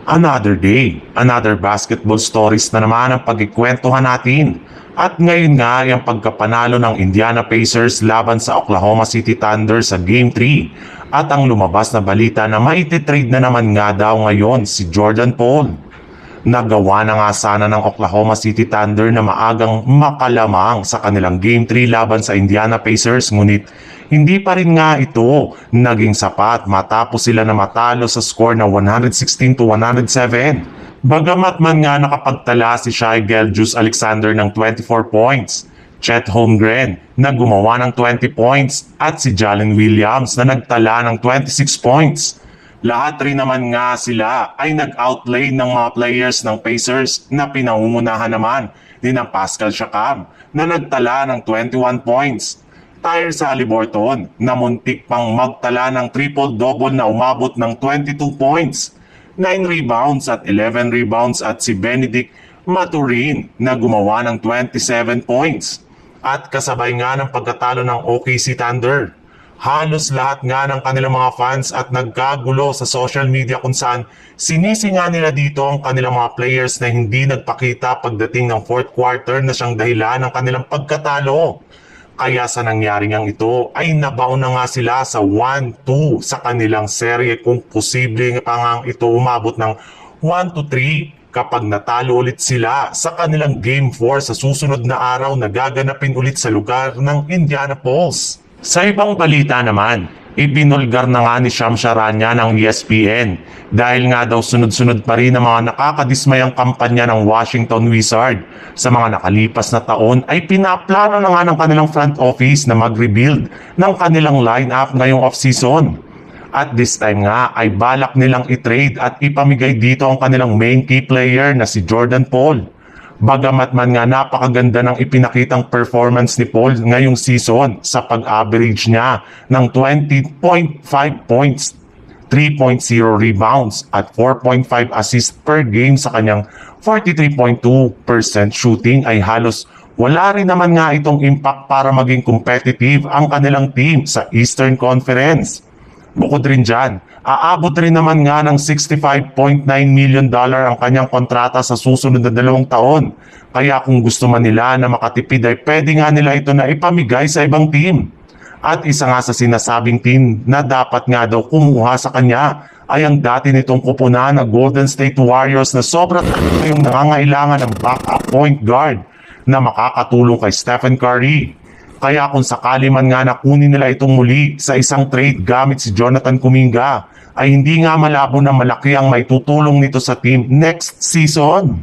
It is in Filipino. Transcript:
Another day, another basketball stories na naman ang pagkikwentuhan natin. At ngayon nga ay ang pagkapanalo ng Indiana Pacers laban sa Oklahoma City Thunder sa Game 3. At ang lumabas na balita na maititrade na naman nga daw ngayon si Jordan Poole. Nagawa na nga sana ng Oklahoma City Thunder na maagang makalamang sa kanilang Game 3 laban sa Indiana Pacers, ngunit hindi pa rin nga ito naging sapat matapos sila na matalo sa score na 116-107. Bagamat man nga nakapagtala si Shai Gilgeous-Alexander ng 24 points, Chet Holmgren na gumawa ng 20 points at si Jalen Williams na nagtala ng 26 points. Lahat rin naman nga sila ay nag-outplay ng mga players ng Pacers na pinangungunahan naman ni ng Pascal Siakam na nagtala ng 21 points. Tyrese Haliburton na muntik pang magtala ng triple-double na umabot ng 22 points, 9 rebounds at 11 rebounds at si Benedict Mathurin na gumawa ng 27 points. At kasabay nga ng pagkatalo ng OKC Thunder, halos lahat nga ng kanilang mga fans at nagkagulo sa social media kung saan sinisi nga nila dito ang kanilang mga players na hindi nagpakita pagdating ng fourth quarter na siyang dahilan ng kanilang pagkatalo. Kaya sa nangyari ngang ito ay nabaon na nga sila sa 1-2 sa kanilang serye kung posible pa nga ito umabot ng 1-3 kapag natalo ulit sila sa kanilang Game 4 sa susunod na araw na gaganapin ulit sa lugar ng Indianapolis. Sa ibang balita naman, ibinulgar na nga ni Shams Charania ng ESPN dahil nga daw sunod-sunod pa rin ang mga nakakadismayang kampanya ng Washington Wizards. Sa mga nakalipas na taon ay pinaplano na nga ng kanilang front office na mag-rebuild ng kanilang lineup ngayong off-season. At this time nga ay balak nilang i-trade at ipamigay dito ang kanilang main key player na si Jordan Poole. Bagamat man nga napakaganda ng ipinakitang performance ni Paul ngayong season sa pag-average niya ng 20.5 points, 3.0 rebounds at 4.5 assists per game sa kanyang 43.2% shooting ay halos wala rin naman nga itong impact para maging competitive ang kanilang team sa Eastern Conference. Bukod rin dyan, aabot rin naman nga ng $65.9 million ang kanyang kontrata sa susunod na 2 taon. Kaya kung gusto man nila na makatipid ay pwede nga nila ito na ipamigay sa ibang team. At isa nga sa sinasabing team na dapat nga daw kumuha sa kanya ay ang dati nitong kupunan na Golden State Warriors na sobrang yung nangangailangan ng backup point guard na makakatulong kay Stephen Curry. Kaya kung sakali man nga nakunin nila itong muli sa isang trade gamit si Jonathan Kuminga, ay hindi nga malabo na malaki ang maitutulong nito sa team next season.